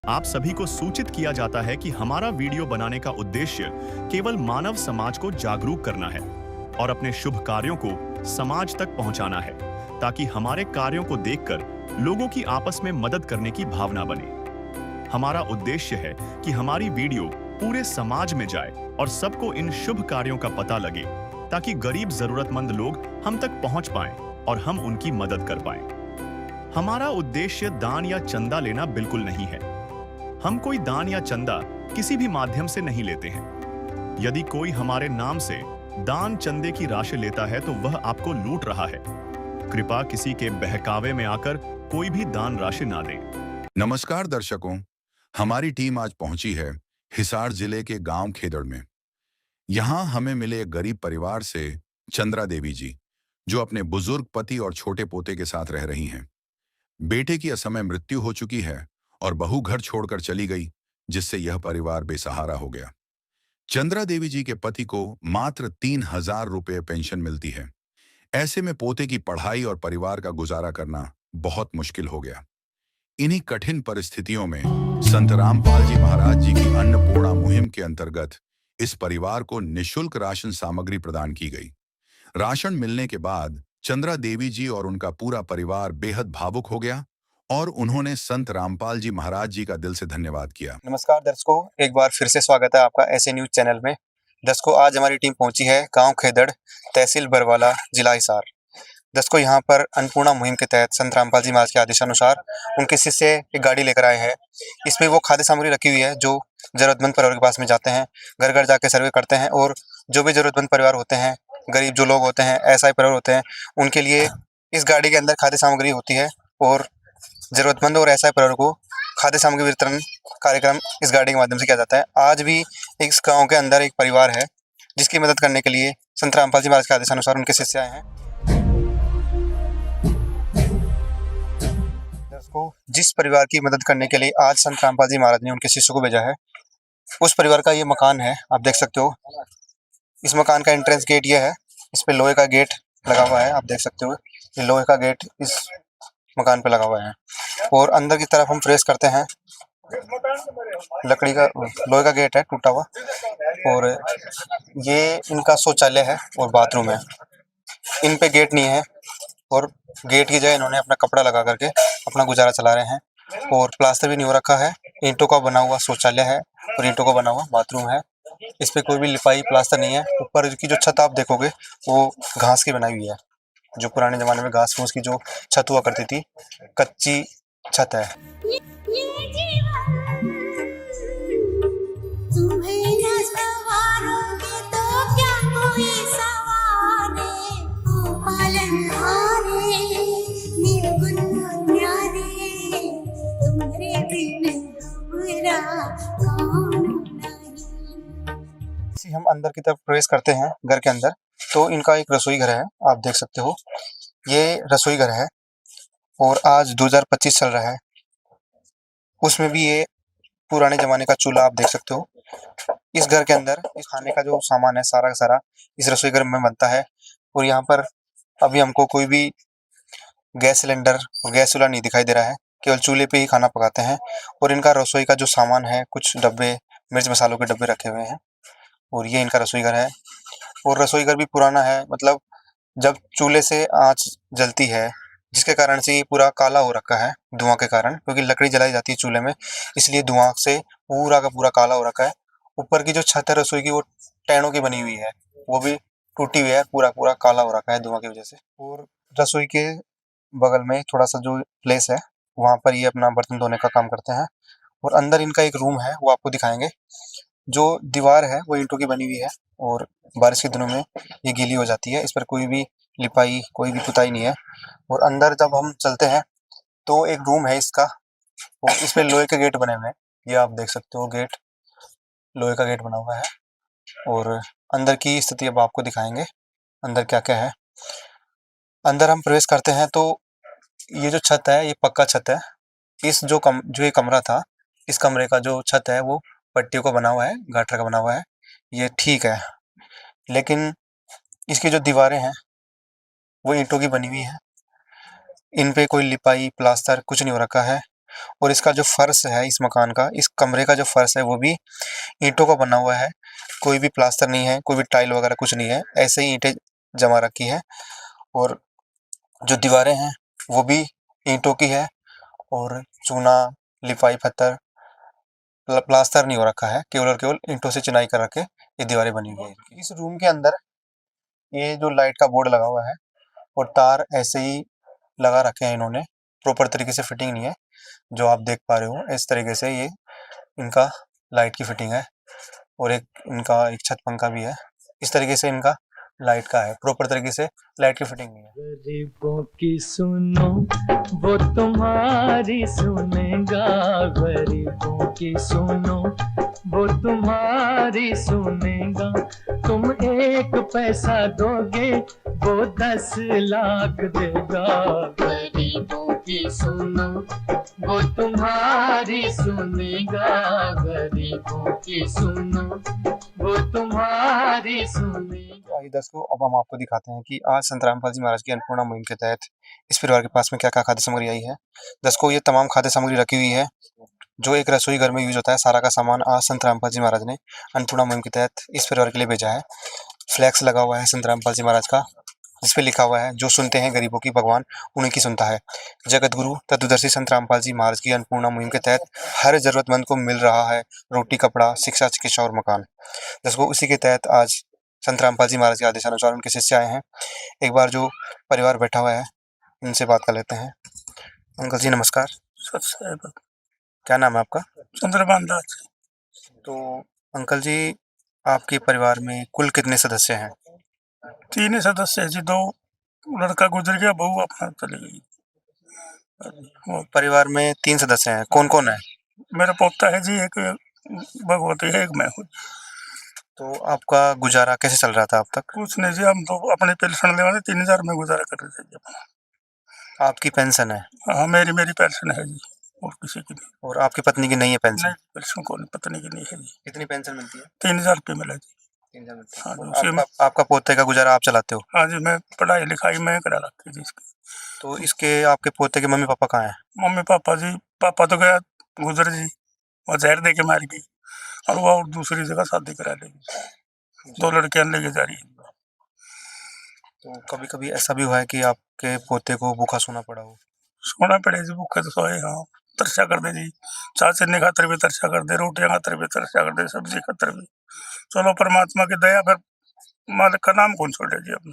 आप सभी को सूचित किया जाता है कि हमारा वीडियो बनाने का उद्देश्य केवल मानव समाज को जागरूक करना है और अपने शुभ कार्यों को समाज तक पहुंचाना है, ताकि हमारे कार्यों को देखकर लोगों की आपस में मदद करने की भावना बने। हमारा उद्देश्य है कि हमारी वीडियो पूरे समाज में जाए और सबको इन शुभ कार्यों का पता लगे, ताकि गरीब जरूरतमंद लोग हम तक पहुंच पाएं और हम उनकी मदद कर पाएं। हमारा उद्देश्य दान या चंदा लेना बिल्कुल नहीं है। हम कोई दान या चंदा किसी भी माध्यम से नहीं लेते हैं। यदि कोई हमारे नाम से दान चंदे की राशि लेता है तो वह आपको लूट रहा है। कृपया किसी के बहकावे में आकर कोई भी दान राशि ना दें। नमस्कार दर्शकों, हमारी टीम आज पहुंची है हिसार जिले के गांव खेदड़ में। यहां हमें मिले एक गरीब परिवार से चंद्रा देवी जी, जो अपने बुजुर्ग पति और छोटे पोते के साथ रह रही हैं। बेटे की असमय मृत्यु हो चुकी है और बहू घर छोड़कर चली गई, जिससे यह परिवार बेसहारा हो गया। चंद्रा देवी जी के पति को मात्र 3,000 रुपये पेंशन मिलती है। ऐसे में पोते की पढ़ाई और परिवार का गुजारा करना बहुत मुश्किल हो गया। इन्हीं कठिन परिस्थितियों में संत रामपाल जी महाराज जी की अन्नपूर्णा मुहिम के अंतर्गत इस परिवार को निशुल्क राशन सामग्री प्रदान की गई। राशन मिलने के बाद चंद्रा देवी जी और उनका पूरा परिवार बेहद भावुक हो गया और उन्होंने संत रामपाल जी महाराज जी का दिल से धन्यवाद किया। नमस्कार दर्शकों, एक बार फिर से स्वागत है आपका ऐसे न्यूज चैनल में। दर्शकों, आज हमारी टीम पहुंची है गांव खेदड़, तहसील बरवाला, जिला हिसार। दर्शकों, यहां पर अन्नपूर्णा मुहिम के तहत संत रामपाल जी महाराज के आदेशानुसार उनके शिष्य एक गाड़ी लेकर आए हैं। इसमें वो खाद्य सामग्री रखी हुई है जो जरूरतमंद परिवार के पास में जाते हैं, घर घर जाके सर्वे करते हैं और जो भी जरूरतमंद परिवार होते हैं, गरीब जो लोग होते हैं, ऐसा परिवार होते हैं, उनके लिए इस गाड़ी के अंदर खाद्य सामग्री होती है और जरूरतमंद और ऐसा परिवार को खाद्य सामग्री वितरण कार्यक्रम इस गाड़ी के माध्यम से किया जाता है। आज भी इस गांव के अंदर एक परिवार है जिसकी मदद करने के लिए संत रामपाल जी महाराज के आदेशानुसार उनके शिष्य आए हैं। दोस्तों, जिस परिवार की मदद करने के लिए आज संत रामपाल जी महाराज ने उनके शिष्यों को भेजा है, उस परिवार का ये मकान है। आप देख सकते हो, इस मकान का एंट्रेंस गेट ये है। इस पे लोहे का गेट लगा हुआ है। आप देख सकते हो, ये लोहे का गेट इस मकान पे लगा हुआ है और अंदर की तरफ हम प्रेस करते हैं, लकड़ी का लोहे का गेट है टूटा हुआ और ये इनका शौचालय है और बाथरूम है। इन पे गेट नहीं है और गेट की जगह इन्होंने अपना कपड़ा लगा करके अपना गुजारा चला रहे हैं और प्लास्टर भी नहीं हो रखा है। ईंटों का बना हुआ शौचालय है और ईंटों का बना हुआ बाथरूम है। इस पे कोई भी लिपाई प्लास्टर नहीं है। ऊपर की जो छत आप देखोगे वो घास की बनाई हुई है, जो पुराने जमाने में घास फूस की जो छत हुआ करती थी, कच्ची छत है। हम अंदर की तरफ प्रवेश करते हैं घर के अंदर, तो इनका एक रसोई घर है। आप देख सकते हो, ये रसोई घर है और आज 2025 चल रहा है। उसमें भी ये पुराने जमाने का चूल्हा आप देख सकते हो। इस घर के अंदर इस खाने का जो सामान है सारा का सारा इस रसोई घर में बनता है और यहाँ पर अभी हमको कोई भी गैस सिलेंडर और गैस चूल्हा नहीं दिखाई दे रहा है, केवल चूल्हे पे ही खाना पकाते हैं। और इनका रसोई का जो सामान है, कुछ डब्बे, मिर्च मसालों के डब्बे रखे हुए हैं और ये इनका रसोई घर है। और रसोई घर भी पुराना है, मतलब जब चूल्हे से आँच जलती है, जिसके कारण से ये पूरा काला हो रखा है धुआं के कारण, क्योंकि लकड़ी जलाई जाती है चूल्हे में, इसलिए धुआं से पूरा का पूरा काला हो रखा है। ऊपर की जो छत है रसोई की वो टेनों की बनी हुई है, वो भी टूटी हुई है, पूरा पूरा काला हो रखा है धुआं की वजह से। और रसोई के बगल में थोड़ा सा जो प्लेस है, वहाँ पर ये अपना बर्तन धोने का काम करते हैं। और अंदर इनका एक रूम है, वो आपको दिखाएंगे। जो दीवार है वो ईंटों की बनी हुई है और बारिश के दिनों में ये गीली हो जाती है। इस पर कोई भी लिपाई, कोई भी पुताई नहीं है। और अंदर जब हम चलते हैं तो एक रूम है इसका, और इसमें लोहे के गेट बने हुए हैं। ये आप देख सकते हो, गेट लोहे का गेट बना हुआ है। और अंदर की स्थिति अब आपको दिखाएंगे, अंदर क्या क्या है। अंदर हम प्रवेश करते हैं तो ये जो छत है ये पक्का छत है। इस जो ये कमरा था, इस कमरे का जो छत है वो पट्टियों का बना हुआ है, गाटर का बना हुआ है, ये ठीक है। लेकिन इसकी जो दीवारें हैं वो ईंटों की बनी हुई है। इन पे कोई लिपाई प्लास्टर कुछ नहीं हो रखा है और इसका जो फर्श है इस मकान का, इस कमरे का जो फर्श है वो भी ईंटों का बना हुआ है। कोई भी प्लास्टर नहीं है, कोई भी टाइल वगैरह कुछ नहीं है, ऐसे ही ईंटें जमा रखी है। और जो दीवारें हैं वो भी ईंटों की है और चूना, लिपाई पत्थर, प्लास्टर नहीं हो रखा है, केवल और केवल ईंटों से चिनाई कर रखे ये दीवारें बनी हुई है। इस रूम के अंदर ये जो लाइट का बोर्ड लगा हुआ है और तार ऐसे ही लगा रखे हैं इन्होंने, प्रॉपर तरीके से फिटिंग नहीं है। जो आप देख पा रहे हो इस तरीके से ये इनका लाइट की फिटिंग है और एक इनका एक छत पंखा भी है। इस तरीके से इनका लाइट का है, प्रॉपर तरीके से लाइट की फिटिंग नहीं है। गरीबों की सुनो वो तुम्हारी सुनेगा, गरीबों की सुनो वो तुम्हारी सुनेगा। तुम 1 पैसा दोगे वो 10 लाख देगा। गरीबों की सुनो वो तुम्हारी सुनेगा, गरीबों की सुनो वो तुम्हारी सुनेगा। आइए दर्शकों, अब हम आपको दिखाते हैं कि आज संत रामपाल जी महाराज की अन्नपूर्णा मुहिम के तहत इस परिवार के पास में क्या क्या खाद्य सामग्री आई है। दर्शकों, ये तमाम खाद्य सामग्री रखी हुई है जो एक रसोई घर में यूज होता है। सारा का सामान आज संत रामपाल जी महाराज ने अन्नपूर्णा मुहिम के तहत इस परिवार के लिए भेजा है। फ्लैक्स लगा हुआ है संत रामपाल जी महाराज का, जिसपे लिखा हुआ है, जो सुनते हैं गरीबों की भगवान उन्हीं की सुनता है। जगत गुरु तत्वदर्शी संत रामपाल जी महाराज की अन्नपूर्णा मुहिम के तहत हर जरूरतमंद को मिल रहा है रोटी, कपड़ा, शिक्षा, चिकित्सा और मकान। दर्शकों, उसी के तहत आज संत रामपाल जी महाराज के आदेशानुसार उनके शिष्य आए हैं। एक बार जो परिवार बैठा हुआ है इनसे बात कर लेते हैं। अंकल जी नमस्कार, क्या नाम है आपका? चंद्रभान दास। तो अंकल जी, आपके परिवार में कुल कितने सदस्य हैं? 3 ही सदस्य है जी, 2 लड़का गुजर गया, बहू अपना चली गई। वो परिवार में 3 सदस्य हैं, कौन कौन है? मेरा पोता है जी, एक भगवती है, एक मैं हूँ। तो आपका गुजारा कैसे चल रहा था अब तक? कुछ नहीं जी, हम तो अपनी पेंशन लेवाने 3000 में गुजारा कर रहे थे जी अपना। आपकी पेंशन है हाँ, मेरी पेंशन है जी, और किसी की नहीं। और आपकी पत्नी की नहीं है पेंशन? नहीं, पेंशन को नहीं, पत्नी की नहीं है जी। कितनी पेंशन मिलती है? 3000 रुपये मिला जी। 3000 मिलती हाँ है। जी, और उसी में। आपका पोते का गुजारा आप चलाते हो? हाँ जी, मैं पढ़ाई लिखाई मैं करा रखी जी इसकी। तो इसके आपके पोते के मम्मी पापा कहाँ हैं? मम्मी पापा जी, पापा तो गया गुजर जी, वो जहर दे के मार गई, और वो और दूसरी जगह शादी करा लेगी, 2 लड़कियां लेके जा रही है। तो कभी कभी ऐसा भी हुआ है कि आपके पोते को भूखा सोना पड़ा हो? सोना पड़े जी, भूखे तो सोए। हाँ, तरसा कर दे जी, चाय चन्नी खातर भी तरसा कर दे, रोटियां खातर भी तरसा कर दे, सब्जी खातर भी। चलो परमात्मा की दया, फिर मालिक का नाम कौन छोड़े जी अपने।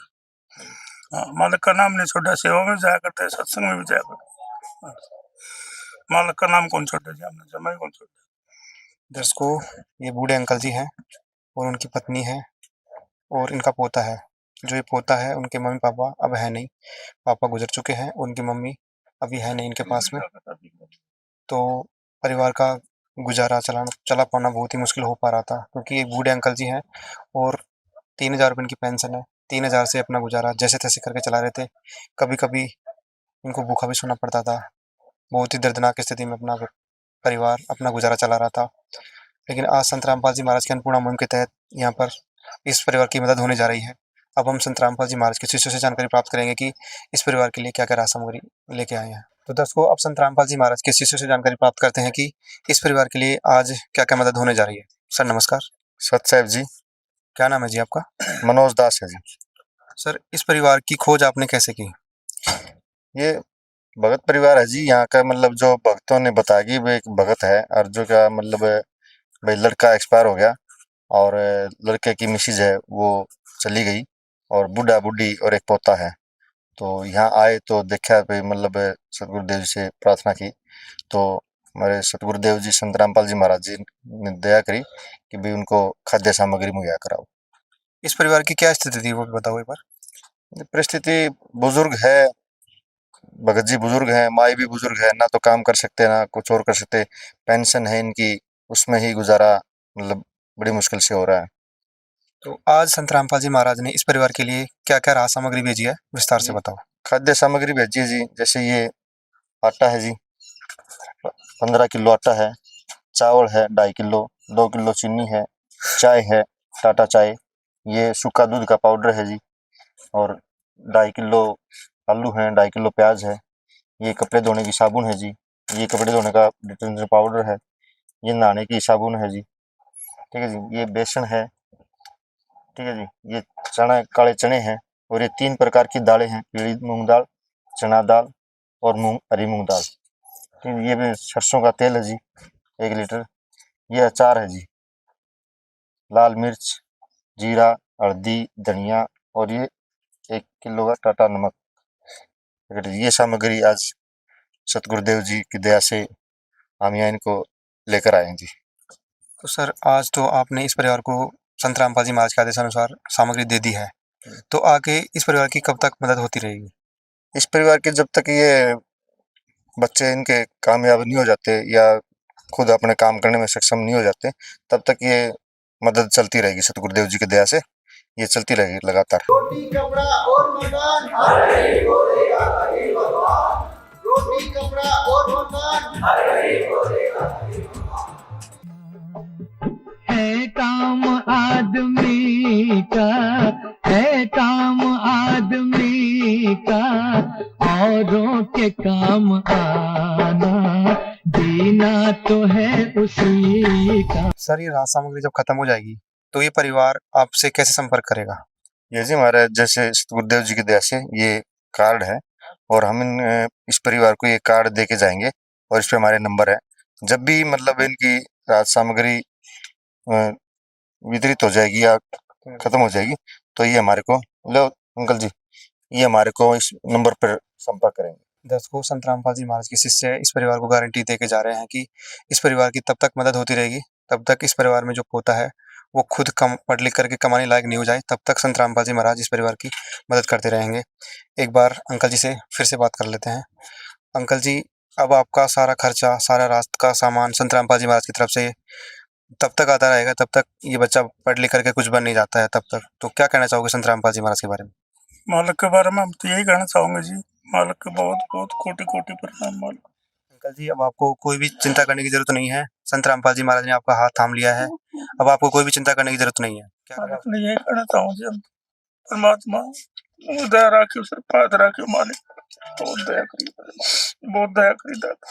हाँ, मालिक का नाम नहीं छोड़ा, सेवा में जाया करते, सत्संग में भी जाया करते। मालिक का नाम कौन छोड़े जी, हमने जमा ही कौन छोड़े। दर्शकों, ये बूढ़े अंकल जी हैं और उनकी पत्नी है और इनका पोता है। जो ये पोता है उनके मम्मी पापा अब है नहीं, पापा गुजर चुके हैं, उनकी मम्मी अभी है नहीं इनके पास में। तो परिवार का गुजारा चला पाना बहुत ही मुश्किल हो पा रहा था, क्योंकि एक बूढ़े अंकल जी हैं और 3000 रुपये इनकी पेंशन है। 3000 से अपना गुजारा जैसे तैसे करके चला रहे थे। कभी कभी इनको भूखा भी सोना पड़ता था। बहुत ही दर्दनाक स्थिति में अपना परिवार अपना गुजारा चला रहा था। लेकिन आज संत रामपाल जी महाराज की अन्नपूर्णा मुहिम के तहत यहाँ पर इस परिवार की मदद होने जा रही है। अब हम संत रामपाल जी महाराज के शिष्यों से जानकारी प्राप्त करेंगे कि इस परिवार के लिए क्या क्या राहत सामग्री लेके आए हैं। तो दर्शकों, अब संत रामपाल जी महाराज के शिष्यों से जानकारी प्राप्त करते हैं कि इस परिवार के लिए आज क्या क्या मदद होने जा रही है। सर नमस्कार। सत साहब जी, क्या नाम है जी आपका? मनोज दास है जी। सर, इस परिवार की खोज आपने कैसे की? ये भगत परिवार है जी, यहाँ का मतलब जो भक्तों ने बताया कि वो एक भगत है, और जो का मतलब भाई लड़का एक्सपायर हो गया और लड़के की मिसेज है वो चली गई, और बूढ़ा बूढ़ी और एक पोता है। तो यहाँ आए तो देखा भाई, मतलब सतगुरुदेव जी से प्रार्थना की, तो हमारे सतगुरुदेव जी संत रामपाल जी महाराज जी ने दया करी कि भाई उनको खाद्य सामग्री मुहैया कराओ। इस परिवार की क्या स्थिति थी वो भी बताओ एक बार। परिस्थिति बुजुर्ग है, भगत जी बुजुर्ग हैं, माई भी बुजुर्ग है, ना तो काम कर सकते ना कुछ और कर सकते, पेंशन है इनकी, उसमें ही गुजारा मतलब बड़ी मुश्किल से हो रहा है। तो आज संत रामपाल जी महाराज ने इस परिवार के लिए क्या क्या राहत सामग्री भेजी है, विस्तार से बताओ। खाद्य सामग्री भेजी है जी, जैसे ये आटा है जी, 15 किलो आटा है, चावल है 2.5 किलो, 2 किलो चीनी है, चाय है टाटा चाय, ये सूखा दूध का पाउडर है जी, और 2.5 किलो आलू है, 2.5 किलो प्याज है, ये कपड़े धोने की साबुन है जी, ये कपड़े धोने का डिटर्जेंट पाउडर है, ये नहाने की साबुन है जी, ठीक है जी, ये बेसन है, ठीक है जी, ये चना काले चने हैं, और ये 3 प्रकार की दालें हैं, पीली मूंग दाल, चना दाल और हरी मूंग दाल। ठीक है, ये भी सरसों का तेल है जी 1 लीटर, ये अचार है जी, लाल मिर्च, जीरा, हल्दी, धनिया और ये 1 किलो का टाटा नमक। अगर ये सामग्री आज सतगुरुदेव जी की दया से हम यहाँ इनको लेकर आए हैं जी। तो सर आज तो आपने इस परिवार को संत रामपाल जी महाराज के आदेशानुसार सामग्री दे दी है, तो आगे इस परिवार की कब तक मदद होती रहेगी? इस परिवार के जब तक ये बच्चे इनके कामयाब नहीं हो जाते या खुद अपने काम करने में सक्षम नहीं हो जाते, तब तक ये मदद चलती रहेगी सतगुरुदेव जी की दया से, ये चलती रहेगी लगातार। रोटी कपड़ा और मकान हर गरीब को देगा हरि भगवान। रोटी कपड़ा और मकान हर गरीब को देगा हरि भगवान। है काम आदमी का, है काम आदमी का, औरों के काम आना, जीना तो है उसी का। सर ये राहत सामग्री जब खत्म हो जाएगी तो ये परिवार आपसे कैसे संपर्क करेगा? ये जी हमारे जैसे गुरुदेव जी की दया से ये कार्ड है, और हम इस परिवार को ये कार्ड दे के जाएंगे, और इस पे हमारे नंबर है। जब भी मतलब इनकी राहत सामग्री वितरित हो जाएगी या खत्म हो जाएगी, तो ये हमारे को लो अंकल जी, ये हमारे को इस नंबर पर संपर्क करेंगे। दर्शकों, संत रामपाल जी महाराज के शिष्य इस परिवार को गारंटी दे के जा रहे हैं कि इस परिवार की तब तक मदद होती रहेगी, तब तक इस परिवार में जो पोता है वो खुद पढ़ लिख करके कमाने लायक नहीं हो जाए, तब तक संत रामपाल जी महाराज इस परिवार की मदद करते रहेंगे। एक बार अंकल जी से फिर से बात कर लेते हैं। अंकल जी, अब आपका सारा खर्चा, सारा रास्ते का सामान संत रामपाल जी महाराज की तरफ से तब तक आता रहेगा, तब तक ये बच्चा पढ़ लिख करके कुछ बन नहीं जाता है तब तक। तो क्या कहना चाहोगे संत रामपाल जी महाराज के बारे में? मालिक के बारे में हम तो यही कहना चाहूंगे जी, मालिक के बहुत बहुत कोटि कोटि प्रणाम मालिक। अंकल जी, अब आपको कोई भी चिंता करने की जरूरत नहीं है, संत रामपाल जी महाराज ने आपका हाथ थाम लिया है, अब आपको कोई भी चिंता करने की जरूरत नहीं है। क्या मालिक ने यही कहना चाहूंगी हम, परमात्मा दया रखे, सर पाद रखे मालिक, बहुत दया करी, बहुत दया करी दाता।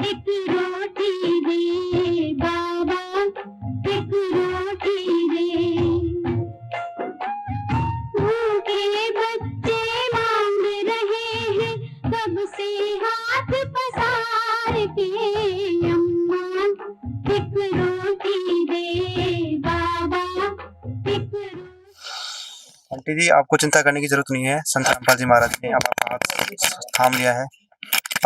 एक रोटी दे बाबा, एक रोटी दे, भूखे बच्चे मांग रहे हैं कब से हाथ पसार के, अम्मा एक रोटी दे बाबा, एक रोटी। आंटी जी, आपको चिंता करने की जरूरत नहीं है, संत रामपाल जी महाराज ने अब आपका हाथ थाम लिया है।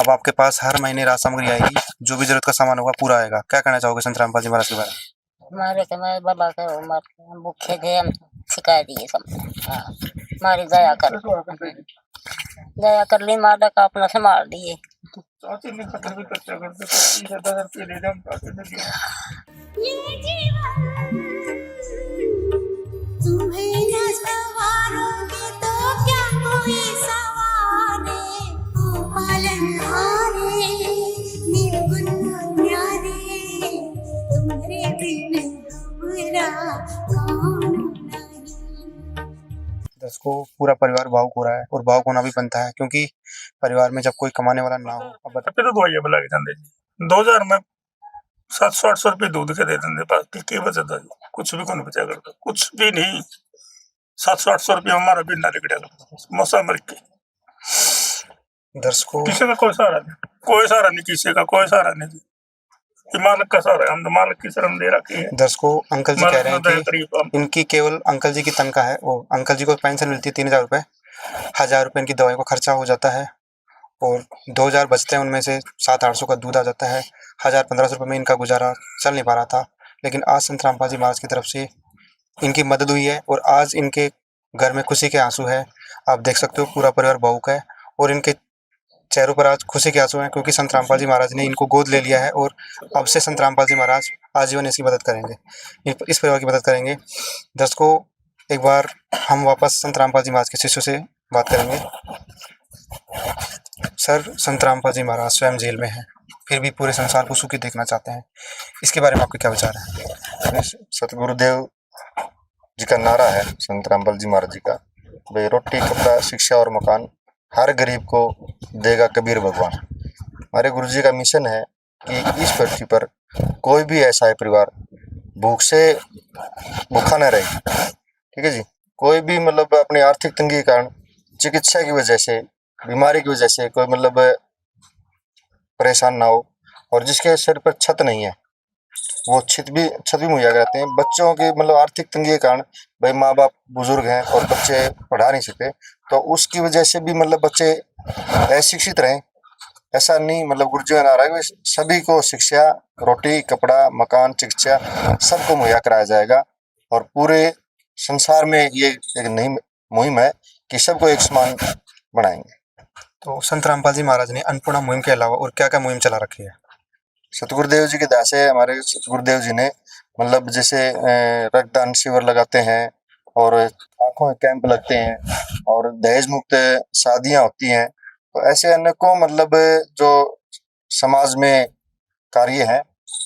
अब आपके पास हर महीने राहत सामग्री आएगी, जो भी जरूरत का सामान होगा पूरा आएगा। क्या कहना चाहोगे संत रामपाल जी महाराज के बारे में? हमारे के मैं भला करो, हमारे भूखे थे, हम सिखा दिए सब। हाँ, हमारी दया कर, दया कर ली, मादा का अपना से मार दिए। ये जीवन तुम्हें न सवारोगे तो क्या कोई सवारे, ओ पालनहारे निर्गुण न्यारे, तुम्हारे बिन हमरा कौन नहीं। दर्शकों, पूरा परिवार भावुक हो रहा है, और भावुक होना भी बनता है, क्योंकि परिवार में जब कोई कमाने वाला ना हो। अब तो दवाइयां बुला के जाते जी, 2000 में 700-800 रुपये दूध के दे देते, बाकी क्या बचता जी, कुछ भी कौन बचा करता, कुछ भी नहीं। 700-800 रुपये हमारा भी ना निकला करता, मौसा मर के। दर्शकों, किसी का कोई सहारा नहीं, कोई सहारा नहीं, किसी का कोई सहारा नहीं जी, ये मालिक का सहारा है, हम तो मालिक की शरण दे रखी है। दर्शकों, अंकल जी कह रहे हैं कि कि इनकी केवल अंकल जी की तनख्वाह है, वो अंकल जी को पेंशन मिलती है 3000 रुपये, 1000 रुपये इनकी दवाई को खर्चा हो जाता है, और 2000 बचते हैं, उनमें से 700-800 का दूध आ जाता है। 1000-1500 रुपये में इनका गुजारा चल नहीं पा रहा था, लेकिन आज संत रामपाल जी महाराज की तरफ से इनकी मदद हुई है, और आज इनके घर में खुशी के आंसू है। आप देख सकते हो पूरा परिवार भावुक है, और इनके चेहरों पर आज खुशी के आंसू हैं, क्योंकि संत रामपाल जी महाराज ने इनको गोद ले लिया है, और अब से संत रामपाल जी महाराज आजीवन इसकी मदद करेंगे, इस परिवार की मदद करेंगे। दर्शकों, एक बार हम वापस संत रामपाल जी महाराज के शिष्यों से बात करेंगे। सर, संत रामपाल जी महाराज स्वयं जेल में हैं, फिर भी पूरे संसार को सुखी देखना चाहते हैं, इसके बारे में आपके क्या विचार है? सतगुरुदेव जी का नारा है संत रामपाल जी महाराज जी का, भाई रोटी कपड़ा शिक्षा और मकान हर गरीब को देगा कबीर भगवान। हमारे गुरुजी का मिशन है कि इस पृथ्वी पर कोई भी ऐसा है परिवार भूख से भूखा न रहे। ठीक है जी। कोई भी मतलब अपनी आर्थिक तंगी के कारण, चिकित्सा की वजह से, बीमारी की वजह से कोई मतलब परेशान ना हो, और जिसके सिर पर छत नहीं है वो छत भी मुहैया कराते हैं। बच्चों की मतलब आर्थिक तंगी के कारण, भाई माँ बाप बुजुर्ग हैं और बच्चे पढ़ा नहीं सकते, तो उसकी वजह से भी मतलब बच्चे अशिक्षित रहें, ऐसा नहीं मतलब गुरुजी का नारा है कि सभी को शिक्षा, रोटी, कपड़ा, मकान, चिकित्सा सबको मुहैया कराया जाएगा। और पूरे संसार में ये एक नई मुहिम है कि सबको एक समान बनाएंगे। तो संत रामपाल जी महाराज ने अन्नपूर्णा मुहिम के अलावा और क्या क्या मुहिम चला रखी है? सतगुरुदेव जी के दया से हमारे गुरुदेव जी ने मतलब जैसे रक्तदान शिविर लगाते हैं, और आंखों के कैंप लगते हैं, और दहेज मुक्त शादियां होती हैं। तो ऐसे अनेकों मतलब जो समाज में कार्य हैं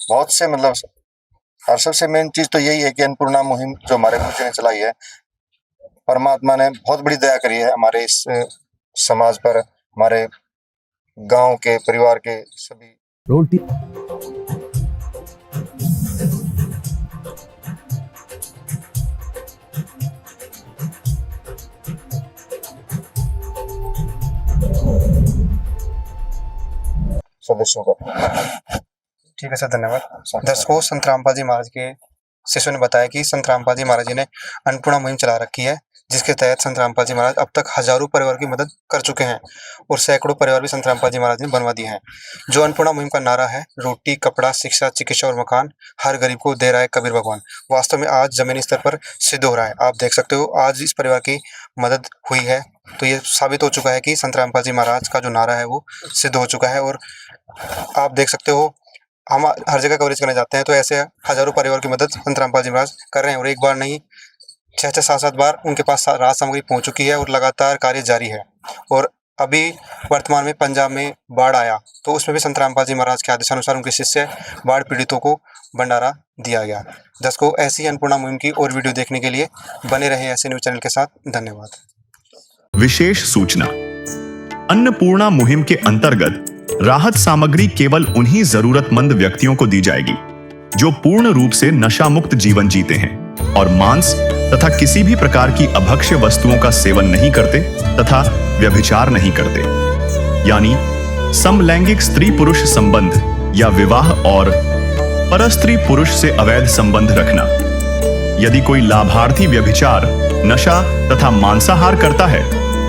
बहुत से मतलब, और सबसे मेन चीज तो यही है कि अन्नपूर्णा मुहिम जो हमारे गुरुजी ने चलाई है, परमात्मा ने बहुत बड़ी दया करी है हमारे इस समाज पर, हमारे गांव के परिवार के सभी। रोटी सदस्यों को। ठीक है सर, धन्यवाद। दर्शकों, संत रामपाल जी महाराज के शिष्यों ने बताया कि संत रामपाल जी महाराज जी ने अन्नपूर्णा मुहिम चला रखी है, जिसके तहत संत रामपाल जी महाराज अब तक हजारों परिवार की मदद कर चुके हैं, और सैकड़ों परिवार भी संत रामपाल जी महाराज ने बनवा दिए हैं। जो अन्नपूर्णा मुहिम का नारा है, रोटी, कपड़ा, शिक्षा, चिकित्सा और मकान हर गरीब को दे रहा है कबीर भगवान, वास्तव में आज जमीनी स्तर पर सिद्ध हो रहा है। आप देख सकते हो आज इस परिवार की मदद हुई है, तो ये साबित हो चुका है कि संत रामपाल जी महाराज का जो नारा है वो सिद्ध हो चुका है। और आप देख सकते हो हम हर जगह कवरेज करने जाते हैं, तो ऐसे हजारों परिवार की मदद संत रामपाल जी महाराज कर रहे हैं, और एक बार नहीं 6-6, 7-7 बार उनके पास राहत सामग्री पहुंच चुकी है, और लगातार कार्य जारी है। और अभी वर्तमान में पंजाब में बाढ़ आया, तो उसमें भी संत रामपाल जी महाराज के आदेशानुसार उनके शिष्य बाढ़ पीड़ितों को भंडारा दिया गया। दर्शकों, ऐसी अन्नपूर्णा मुहिम की और वीडियो देखने के लिए बने रहे ऐसे न्यूज चैनल के साथ। धन्यवाद। विशेष सूचना, अन्नपूर्णा मुहिम के अंतर्गत राहत सामग्री केवल उन्हीं जरूरतमंद व्यक्तियों को दी जाएगी जो पूर्ण रूप से नशा मुक्त जीवन जीते हैं और मांस तथा किसी भी प्रकार की अभक्ष्य वस्तुओं का सेवन नहीं करते तथा व्यभिचार नहीं करते, यानी समलैंगिक स्त्री पुरुष संबंध या विवाह और परस्त्री पुरुष से अवैध संबंध रखना। यदि कोई लाभार्थी व्यभिचार, नशा तथा मांसाहार करता है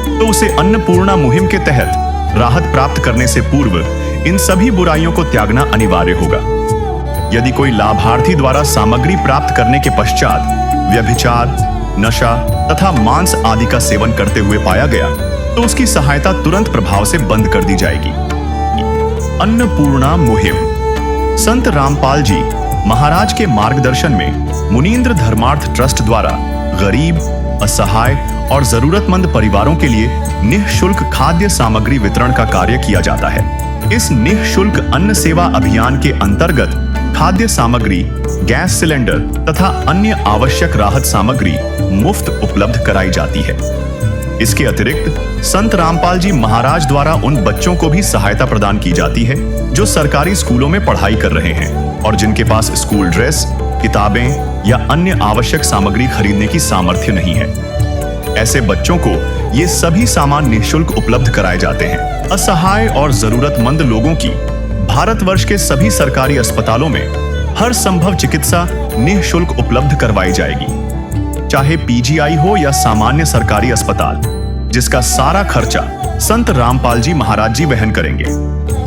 तो उसे अन्नपूर्णा मुहिम के तहत राहत प्राप्त करने से पूर्व इन सभी बुराइयों को त्यागना अनिवार्य होगा। यदि कोई लाभार्थी द्वारा सामग्री प्राप्त करने के पश्चात व्यभिचार, नशा तथा मांस आदि का सेवन करते हुए पाया गया तो उसकी सहायता तुरंत प्रभाव से बंद कर दी जाएगी। अन्नपूर्णा मुहिम संत रामपाल जी महाराज के मार्गदर्शन में मुनीन्द्र धर्मार्थ ट्रस्ट द्वारा गरीब, असहाय और जरूरतमंद परिवारों के लिए निःशुल्क खाद्य सामग्री वितरण का कार्य किया जाता है। इस निःशुल्क अन्न सेवा अभियान के अंतर्गत खाद्य सामग्री, गैस सिलेंडर तथा अन्य आवश्यक राहत सामग्री मुफ्त उपलब्ध कराई जाती है। इसके अतिरिक्त संत रामपाल जी महाराज द्वारा उन बच्चों को भी सहायता प्रदान की जाती है जो सरकारी स्कूलों में पढ़ाई कर रहे हैं और जिनके पास स्कूल ड्रेस, किताबें या अन्य आवश्यक सामग्री खरीदने की सामर्थ्य नहीं है। ऐसे बच्चों को ये सभी सामान निःशुल्क उपलब्ध कराए जाते हैं। असहाय और जरूरतमंद लोगों की भारतवर्ष के सभी सरकारी अस्पतालों में हर संभव चिकित्सा निःशुल्क उपलब्ध करवाई जाएगी, चाहे पीजीआई हो या सामान्य सरकारी अस्पताल, जिसका सारा खर्चा संत रामपाल जी महाराज जी वहन करेंगे।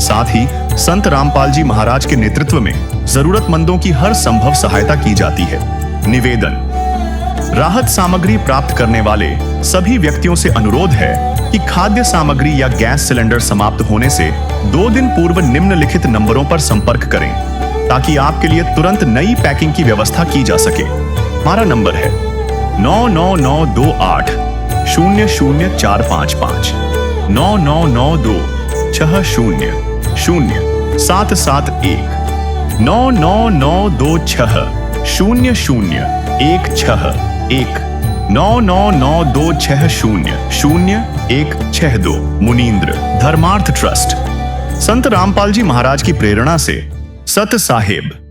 साथ ही संत रामपाल जी महाराज के नेतृत्व में जरूरतमंदों की हर संभव सहायता की जाती है। निवेदन, राहत सामग्री प्राप्त करने वाले सभी व्यक्तियों से अनुरोध है कि खाद्य सामग्री या गैस सिलेंडर समाप्त होने से 2 दिन पूर्व निम्नलिखित नंबरों पर संपर्क करें ताकि आपके लिए तुरंत नई पैकिंग की व्यवस्था की जा सके। हमारा नंबर है 99928 00455 9992 60 0771 99926 00 161। 9992600162 मुनींद्र धर्मार्थ ट्रस्ट। संत रामपाल जी महाराज की प्रेरणा से सत साहेब